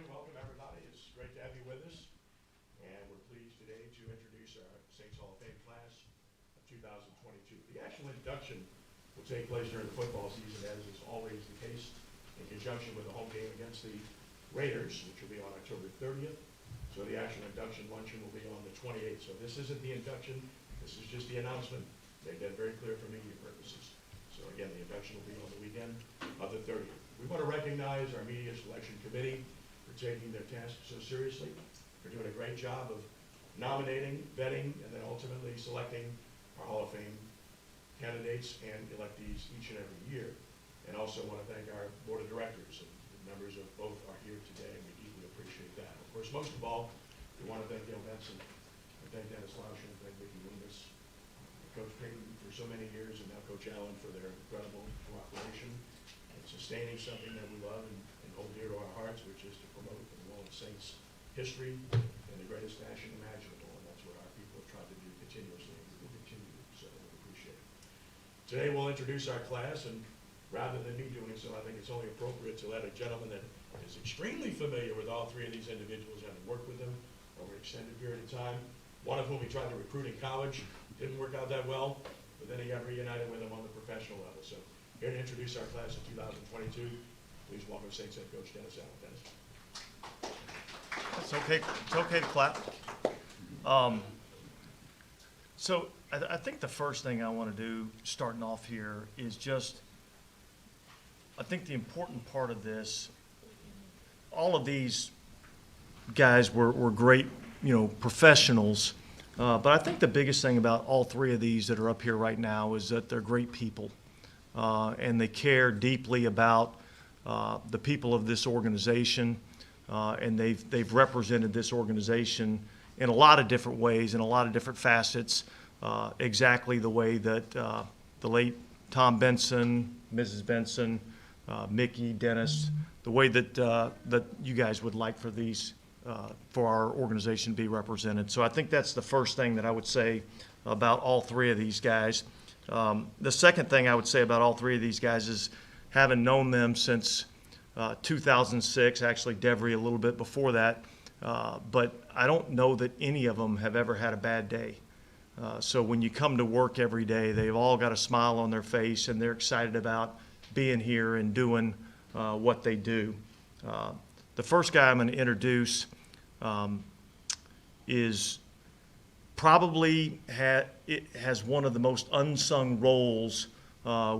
afternoon. Welcome, everybody. It's great to have you with us. And we're pleased today to introduce our Saints Hall of Fame class of 2022. The actual induction will take place during the football season, as is always the case, in conjunction with the home game against the Raiders, which will be on October 30th. So the actual induction luncheon will be on the 28th. So this isn't the induction. This is just the announcement. Made that very clear for media purposes. So again, the induction will be on the weekend of the 30th. We want to recognize our media selection committee for taking their task so seriously, for doing a great job of nominating, vetting, and then ultimately selecting our Hall of Fame candidates and electees each and every year. And also want to thank our board of directors, and the members of both are here today, and we deeply appreciate that. Of course, most of all, we want to thank Dale Benson, and thank Dennis Lausch, and thank Vicki Loomis, Coach Payton for so many years, and now Coach Allen for their incredible cooperation and sustaining something that we love and hold dear to our hearts, which is to promote the New Orleans Saints history in the greatest fashion imaginable, and that's what our people have tried to do continuously, and we will continue to, so we appreciate it. Today we'll introduce our class, and rather than me doing so, I think it's only appropriate to let a gentleman that is extremely familiar with all three of these individuals, having worked with them over an extended period of time, one of whom he tried to recruit in college, didn't work out that well, but then he got reunited with him on the professional level. So here to introduce our class of 2022, please welcome Saints head coach Dennis Allen. Dennis. It's okay to clap. So I think the first thing I want to do, starting off here, is just, I think the important part of this, all of these guys were great, professionals. But I think the biggest thing about all three of these that are up here right now is that they're great people. And they care deeply about the people of this organization. And they've represented this organization in a lot of different ways, in a lot of different facets, exactly the way that the late Tom Benson, Mrs. Benson, Mickey, Dennis, the way that that you guys would like for these for our organization to be represented. So I think that's the first thing that I would say about all three of these guys. The second thing I would say about all three of these guys is, having known them since 2006, actually Devery a little bit before that, but I don't know that any of them have ever had a bad day. So when you come to work every day, they've all got a smile on their face, and they're excited about being here and doing what they do. The first guy I'm going to introduce is probably has one of the most unsung roles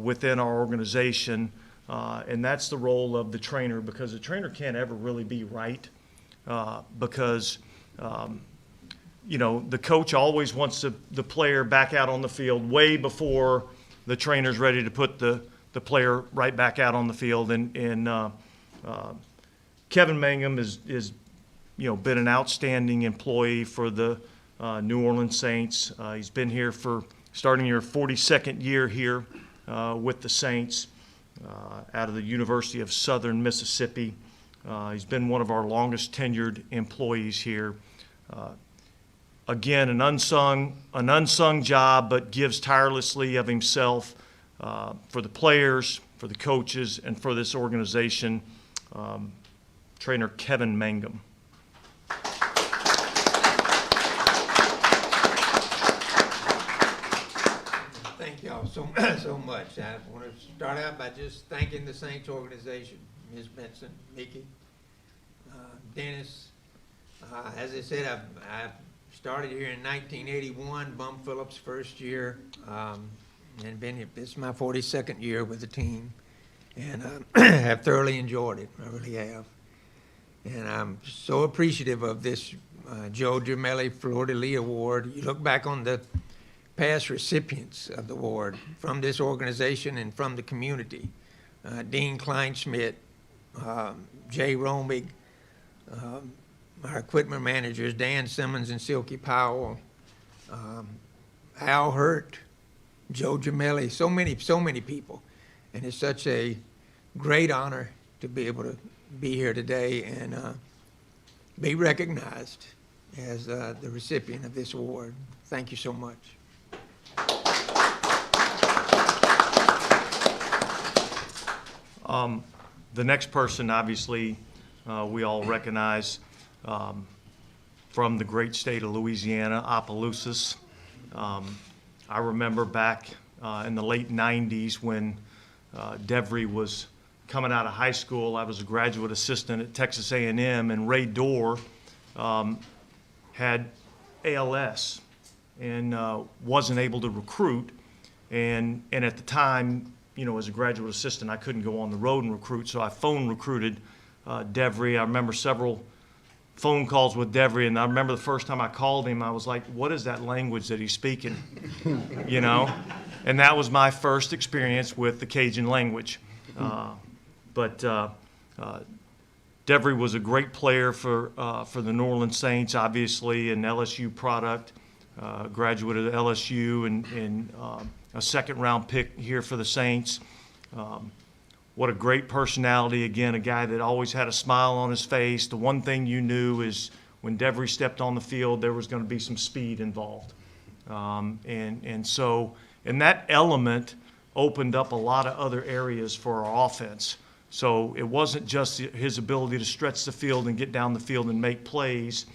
within our organization, and that's the role of the trainer, because the trainer can't ever really be right, because the coach always wants the player back out on the field way before the trainer's ready to put the player right back out on the field. And Kevin Mangum is been an outstanding employee for the New Orleans Saints. He's been here starting your 42nd year here with the Saints out of the University of Southern Mississippi. He's been one of our longest tenured employees here. Again, an unsung job, but gives tirelessly of himself for the players, for the coaches, and for this organization. Trainer Kevin Mangum. Thank y'all so much. I want to start out by just thanking the Saints organization, Ms. Benson, Mickey, Dennis. As I said, I started here in 1981, Bum Phillips' first year, and been here. This is my 42nd year with the team, and have thoroughly enjoyed it. I really have. And I'm so appreciative of this Joe Gemelli Fleur de Lis award. You look back on the past recipients of the award from this organization and from the community. Dean Kleinschmidt, Jay Romig, our equipment managers, Dan Simmons and Silky Powell, Al Hurt, Joe Gemelli, so many people. And it's such a great honor to be able to be here today and be recognized as the recipient of this award. Thank you so much. The next person, obviously, we all recognize from the great state of Louisiana, Opelousas. I remember back in the late 90s when Devery was coming out of high school. I was a graduate assistant at Texas A&M, and Ray Dorr had ALS and wasn't able to recruit. And at the time, you know, as a graduate assistant, I couldn't go on the road and recruit, so I phone recruited Devery. I remember several phone calls with Devery, and I remember the first time I called him, I was like, what is that language that he's speaking? You know? And that was my first experience with the Cajun language. But Devery was a great player for the New Orleans Saints, obviously an LSU product, graduate of LSU, and a second-round pick here for the Saints. What a great personality. Again, a guy that always had a smile on his face. The one thing you knew is when Devery stepped on the field, there was going to be some speed involved. And that element opened up a lot of other areas for our offense. So it wasn't just his ability to stretch the field and get down the field and make plays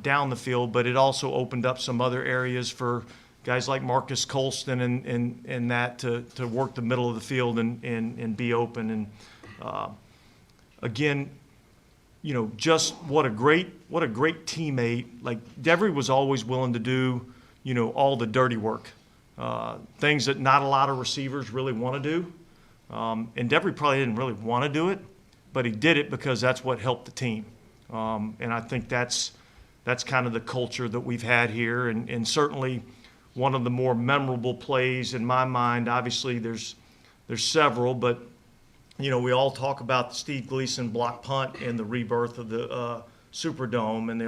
down the field, but it also opened up some other areas for guys like Marcus Colston and that to work the middle of the field and be open. And again, you know, just what a great teammate. Like Devery was always willing to do, you know, all the dirty work, things that not a lot of receivers really want to do. And Devery probably didn't really want to do it, but he did it because that's what helped the team. And I think that's kind of the culture that we've had here, and certainly one of the more memorable plays in my mind. Obviously, there's several, but you know, we all talk about the Steve Gleason block punt and the rebirth of the Superdome and the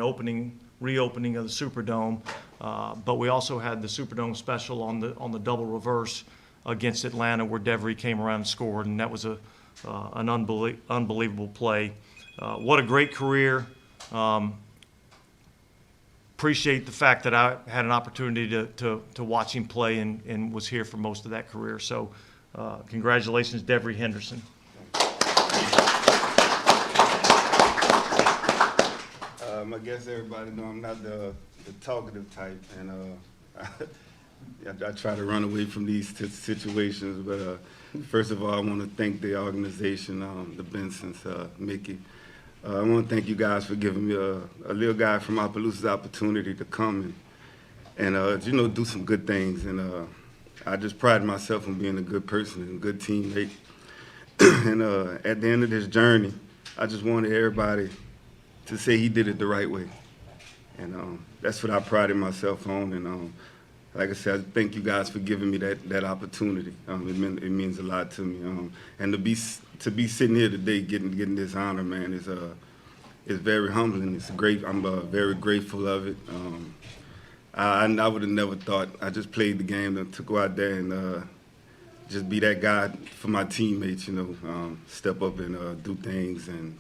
reopening of the Superdome. But we also had the Superdome special on the double reverse against Atlanta, where Devery came around and scored, and that was an unbelievable play. What a great career. Appreciate the fact that I had an opportunity to watch him play and was here for most of that career. So congratulations, Devery Henderson. I guess everybody know I'm not the talkative type, and I try to run away from these situations. But first of all, I want to thank the organization, the Bensons, Mickey. I want to thank you guys for giving me a little guy from Opelousas opportunity to come and you know, do some good things. And I just pride myself on being a good person and a good teammate. And at the end of this journey, I just wanted everybody to say he did it the right way. And that's what I prided myself on. And like I said, I thank you guys for giving me that opportunity. It means a lot to me. And to be sitting here today getting this honor, man, is very humbling. It's great. I'm very grateful of it. I would have never thought. I just played the game to go out there and just be that guy for my teammates, you know, step up and do things and,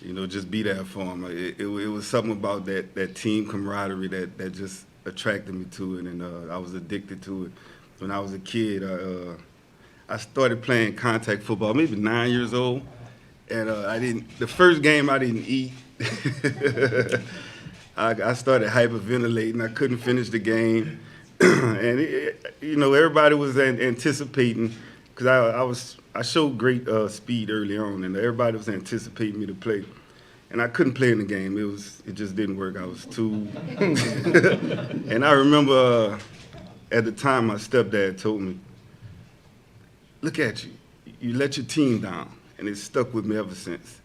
you know, just be there for them. It was something about that team camaraderie that just attracted me to it, and I was addicted to it. When I was a kid, I started playing contact football, maybe 9 years old, and the first game I didn't eat. I started hyperventilating. I couldn't finish the game, and you know, everybody was anticipating, because I showed great speed early on, and everybody was anticipating me to play. And I couldn't play in the game. It just didn't work. I was too. And I remember at the time my stepdad told me, "Look at you. You let your team down," and it stuck with me ever since.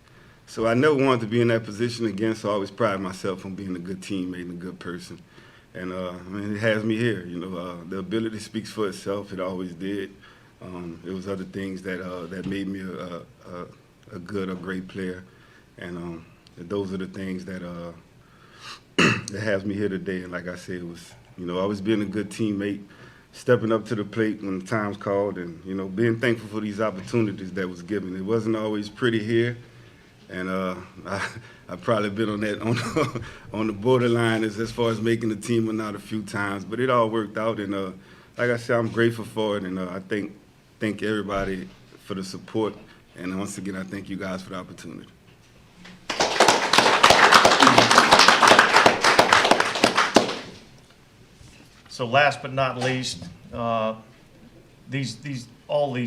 So I never wanted to be in that position again. So I always pride myself on being a good teammate and a good person. And I mean, it has me here. You know, the ability speaks for itself. It always did. It was other things that made me a great player, and those are the things that that has me here today. And like I said, it was, you know, always being a good teammate, stepping up to the plate when the time's called, and, you know, being thankful for these opportunities that was given. It wasn't always pretty here, and I've probably been on that on the borderline as far as making the team or not a few times, but it all worked out. And like I said, I'm grateful for it, and I thank everybody for the support. And once again, I thank you guys for the opportunity. So last but not least, all these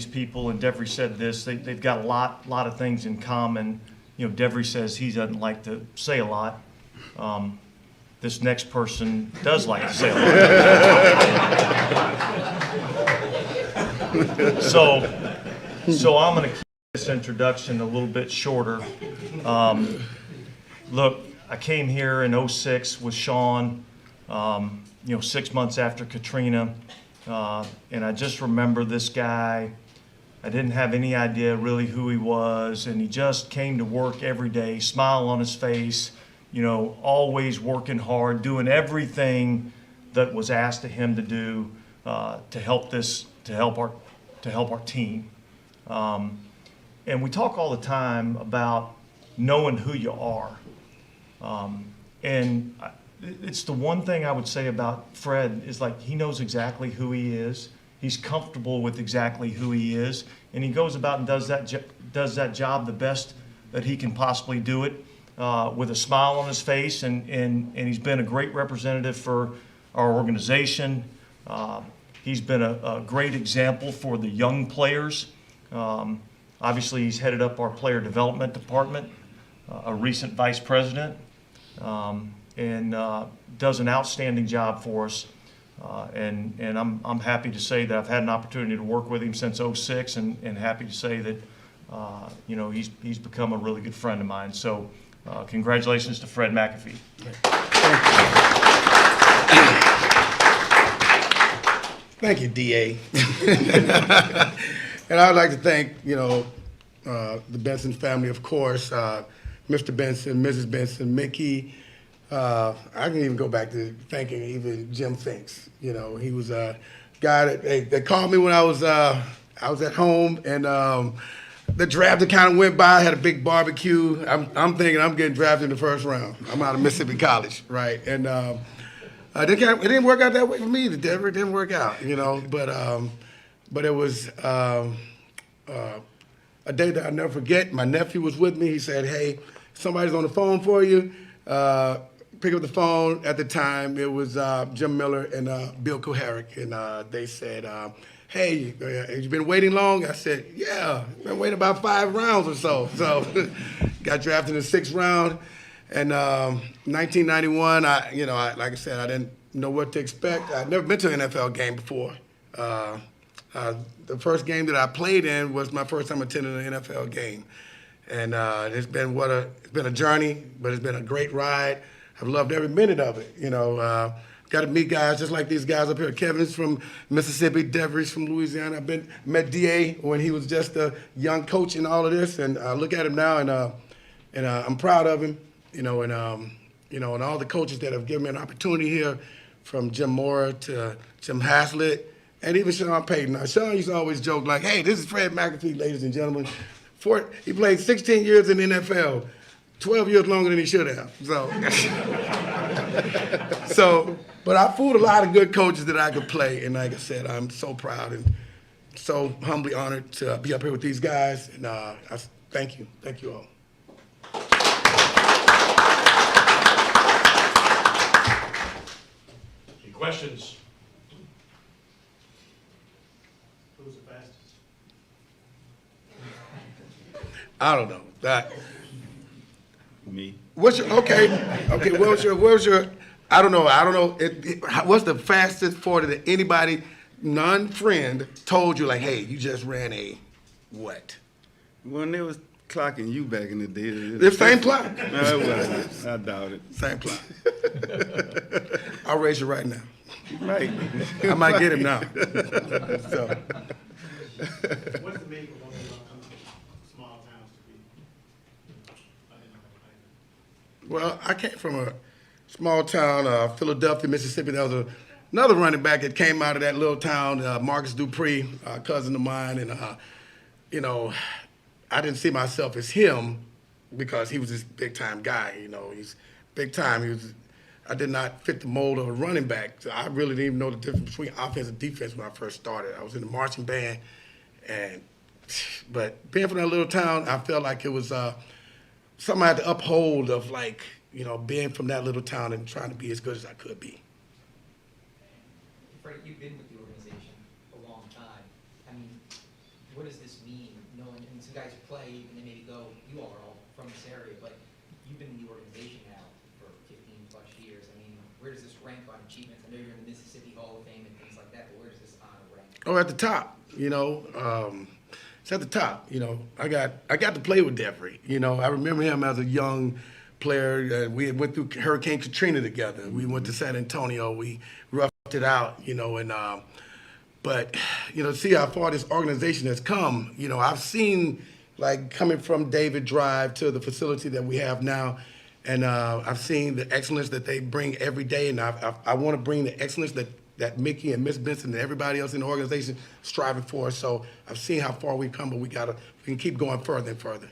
people, and Devery said this, they've got a lot of things in common. You know, Devery says he doesn't like to say a lot. This next person does like to say a lot. So I'm going to keep this introduction a little bit shorter. Look, I came here in '06 with Sean, 6 months after Katrina, and I just remember this guy. I didn't have any idea really who he was, and he just came to work every day, smile on his face, always working hard, doing everything that was asked of him to do to help our team. And we talk all the time about knowing who you are. And it's the one thing I would say about Fred is like he knows exactly who he is. He's comfortable with exactly who he is, and he goes about and does that job the best that he can possibly do it with a smile on his face. And he's been a great representative for our organization. He's been a great example for the young players. Obviously, he's headed up our player development department, a recent vice president, and does an outstanding job for us. And I'm happy to say that I've had an opportunity to work with him since '06, and happy to say that he's become a really good friend of mine. So congratulations to Fred McAfee. Thank you, DA. And I'd like to thank, the Benson family, of course, Mr. Benson, Mrs. Benson, Mickey. I can even go back to thanking even Jim Finks. He was a guy that they called me when I was at home, and the draft that kind of went by. I had a big barbecue. I'm thinking I'm getting drafted in the first round. I'm out of Mississippi College, right? And it didn't work out that way for me. The Devery didn't work out, but it was a day that I'll never forget. My nephew was with me. He said, "Hey, somebody's on the phone for you." Pick up the phone. At the time, it was Jim Miller and Bill Koharic, and they said, "Hey, have you been waiting long?" I said, "Yeah, been waiting about 5 rounds or so." So, got drafted in the 6th round, and 1991. Like I said, I didn't know what to expect. I'd never been to an NFL game before. The first game that I played in was my first time attending an NFL game, and it's been a journey, but it's been a great ride. I've loved every minute of it. Got to meet guys just like these guys up here. Kevin's from Mississippi, Devery's from Louisiana. Met DA when he was just a young coach in all of this, and I look at him now, and I'm proud of him. And all the coaches that have given me an opportunity here, from Jim Mora to Jim Haslett, and even Sean Payton. Now, Sean used to always joke like, "Hey, this is Fred McAfee, ladies and gentlemen." He played 16 years in the NFL, 12 years longer than he should have. But I fooled a lot of good coaches that I could play, and like I said, I'm so proud and so humbly honored to be up here with these guys, and I thank you all. Any questions? Who's the fastest? I don't know that. Me. What's your okay? Where's your? I don't know. What's the fastest 40 that anybody, non-friend, told you like, "Hey, you just ran a what?" When they was clocking you back in the day. The same clock. No, it wasn't. I doubt it. Same clock. I'll raise you right now. Right. I might get him now. So. What's the make of small towns to be? Well, I came from a small town, Philadelphia, Mississippi. There was another running back that came out of that little town, Marcus Dupree, a cousin of mine, and I didn't see myself as him because he was this big time guy. He's big time. I did not fit the mold of a running back. So I really didn't even know the difference between offense and defense when I first started. I was in the marching band, but being from that little town, I felt like it was something I had to uphold of being from that little town and trying to be as good as I could be. Freddie, you've been with the organization a long time. I mean, what does this mean, knowing, and some guys play and they maybe go, you all are all from this area, but you've been in the organization now for 15 plus years. I mean, where does this rank on achievements? I know you're in the Mississippi Hall of Fame and things like that, but where does this honor rank? Oh, at the top, it's at the top. I got to play with Devery. I remember him as a young player. We went through Hurricane Katrina together. We went to San Antonio. We roughed it out, but see how far this organization has come. I've seen, like, coming from David Drive to the facility that we have now, and I've seen the excellence that they bring every day, and I want to bring the excellence that Mickey and Miss Benson and everybody else in the organization striving for. So I've seen how far we've come, but we can keep going further and further.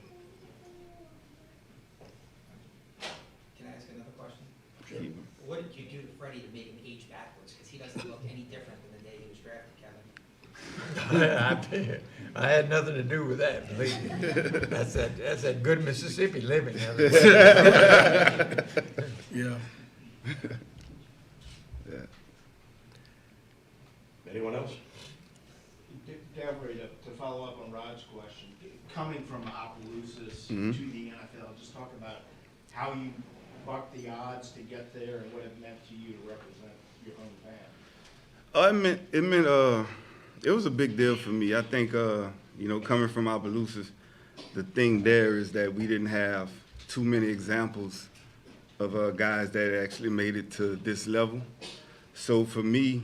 Can I ask another question? Sure. What did you do to Freddie to make him age backwards? Because he doesn't look any different than the day he was drafted, Kevin. I had nothing to do with that, believe me. That's that good Mississippi living. Yeah. Anyone else? Devery, to follow up on Rod's question, coming from Opelousas to the NFL, just talk about how you bucked the odds to get there and what it meant to you to represent your hometown. It was a big deal for me. I think, coming from Opelousas, the thing there is that we didn't have too many examples of guys that actually made it to this level. So for me,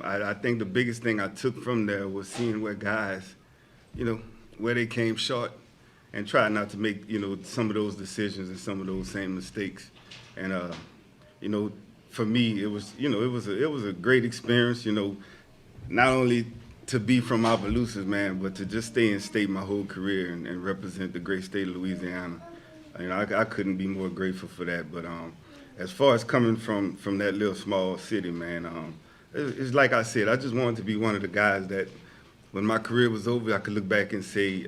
I think the biggest thing I took from there was seeing where guys, where they came short, and try not to make, some of those decisions and some of those same mistakes. And, for me, it was a great experience, not only to be from Opelousas, man, but to just stay in state my whole career and represent the great state of Louisiana. I couldn't be more grateful for that. But as far as coming from that little small city, man, it's like I said, I just wanted to be one of the guys that when my career was over, I could look back and say,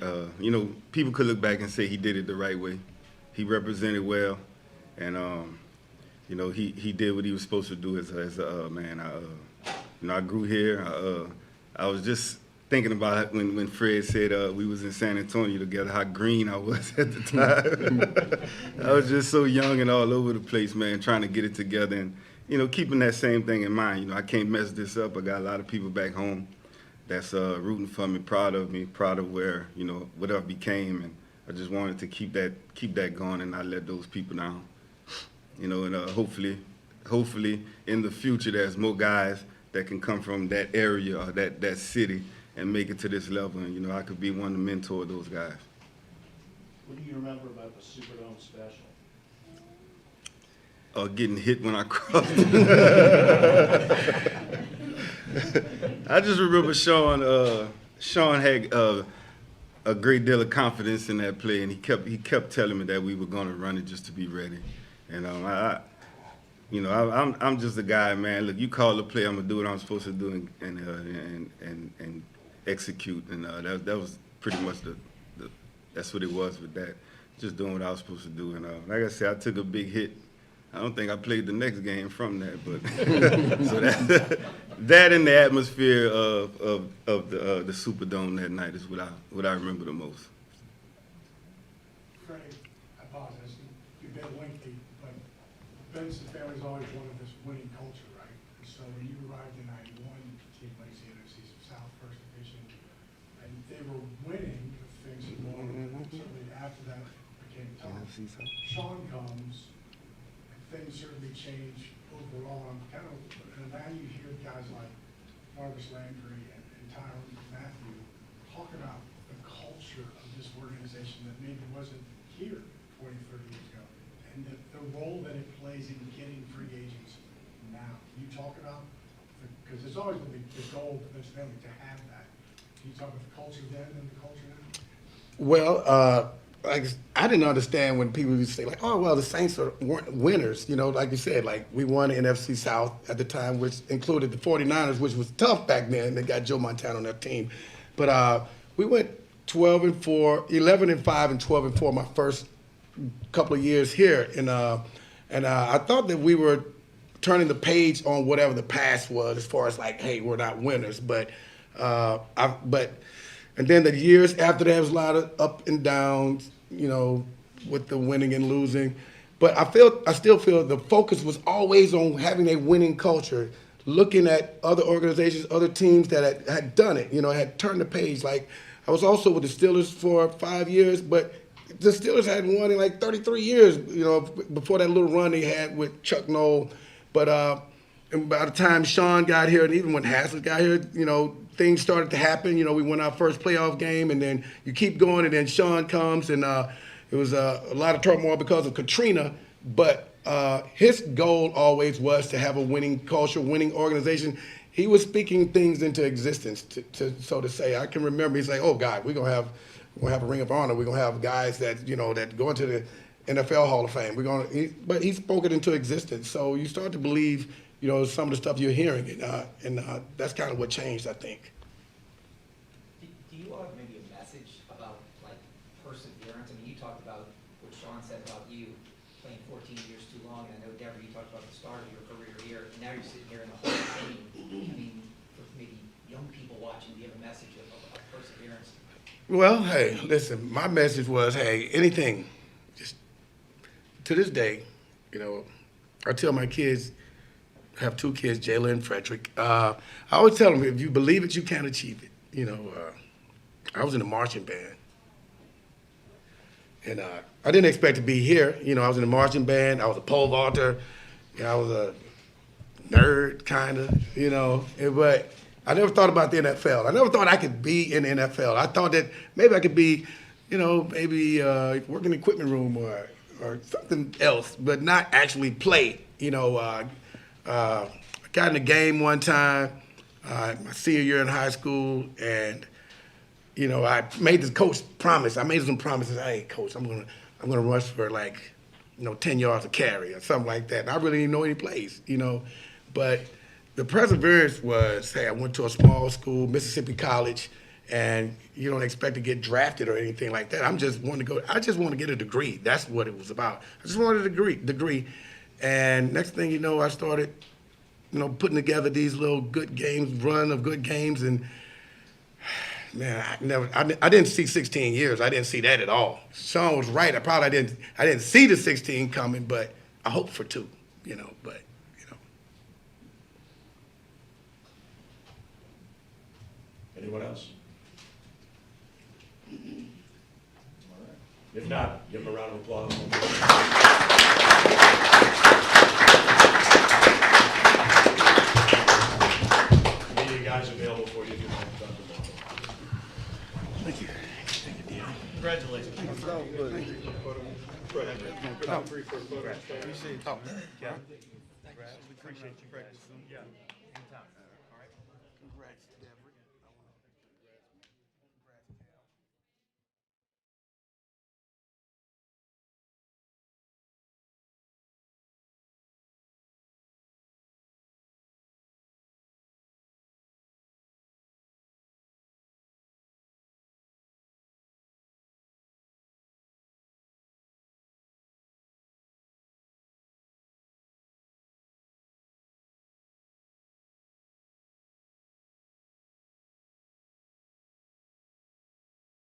people could look back and say he did it the right way. He represented well, and, he did what he was supposed to do as a man. I grew here. I was just thinking about it when Fred said we was in San Antonio together, how green I was at the time. I was just so young and all over the place, man, trying to get it together and, keeping that same thing in mind. I can't mess this up. I got a lot of people back home that's rooting for me, proud of where, what I became, and I just wanted to keep that going and not let those people down. And hopefully in the future there's more guys that can come from that area or that city and make it to this level, and I could be one to mentor those guys. What do you remember about the Superdome special? Getting hit when I crossed. I just remember Sean had a great deal of confidence in that play, and he kept telling me that we were going to run it just to be ready. And I'm just a guy, man. Look, you call the play, I'm gonna do what I'm supposed to do and execute. And that was pretty much that's what it was with that. Just doing what I was supposed to do. And like I said, I took a big hit. I don't think I played the next game from that, but so that and the atmosphere of the Superdome that night is what I remember the most. Freddie, I apologize, you've been lengthy, but Benson family's always wanted this winning culture, right? And so when you arrived in '91, the team plays the NFC South First Division, and they were winning, but things had gone, certainly after that became tough. Sean comes, and things certainly change overall. And now you hear guys like Marcus Landry and Tyron Matthew talk about the culture of this organization that maybe wasn't here 20, 30 years ago, and the role that it plays in getting free agents now. You talk about, because it's always been the goal of this family to have that. Can you talk about the culture then and the culture now? Well, I didn't understand when people would say, like, oh, well, the Saints weren't winners. Like you said, like, we won the NFC South at the time, which included the 49ers, which was tough back then. They got Joe Montana on that team. But we went 12-4, 11-5, and 12-4 my first couple of years here. And I thought that we were turning the page on whatever the past was, as far as like, hey, we're not winners. But and then the years after that was a lot of up and downs, you know, with the winning and losing. But I still feel the focus was always on having a winning culture, looking at other organizations, other teams that had done it, you know, had turned the page. Like, I was also with the Steelers for 5 years, but the Steelers hadn't won in like 33 years, you know, before that little run they had with Chuck Noll. But and by the time Sean got here, and even when Haslett got here, you know, things started to happen. You know, we won our first playoff game, and then you keep going, and then Sean comes, and it was a lot of turmoil because of Katrina. But his goal always was to have a winning culture, winning organization. He was speaking things into existence, so to say. I can remember he's like, "Oh God, we're gonna have a Ring of Honor. We're gonna have guys that, you know, that go into the NFL Hall of Fame. But he spoke it into existence. So you start to believe, you know, some of the stuff you're hearing, and that's kind of what changed, I think. Do you all have maybe a message about like perseverance? I mean, you talked about what Sean said about you playing 14 years too long, and I know Devery, you talked about the start of your career here, and now you're sitting here in the Hall of Fame. I mean, for maybe young people watching, do you have a message of perseverance? Well, hey, listen, my message was, hey, anything, just to this day, you know, I tell my kids, I have 2 kids, Jayla and Frederick. I always tell them, if you believe it, you can achieve it. You know, I was in a marching band, and I didn't expect to be here. You know, I was in a marching band. I was a pole vaulter. You know, I was a nerd, kind of, you know, but I never thought about the NFL. I never thought I could be in the NFL. I thought that maybe I could be, you know, maybe work in the equipment room or something else, but not actually play. You know, I got in a game one time, my senior year in high school, and you know, I made this coach promise. I made some promises. Hey, coach, I'm gonna rush for like, you know, 10 yards a carry or something like that. And I really didn't know any plays, you know, but the perseverance was, hey, I went to a small school, Mississippi College, and you don't expect to get drafted or anything like that. I just want to get a degree. That's what it was about. I just wanted a degree. And next thing you know, I started, you know, putting together these little run of good games, and man, I didn't see 16 years. I didn't see that at all. Sean was right. I didn't see the 16 coming, but I hoped for 2, you know, but. Anyone else? All right. If not, give them a round of applause. Any guys available for you if you want to come tomorrow? Thank you. Thank you, Dean. Congratulations. Oh. Yeah. We appreciate you guys. Yeah.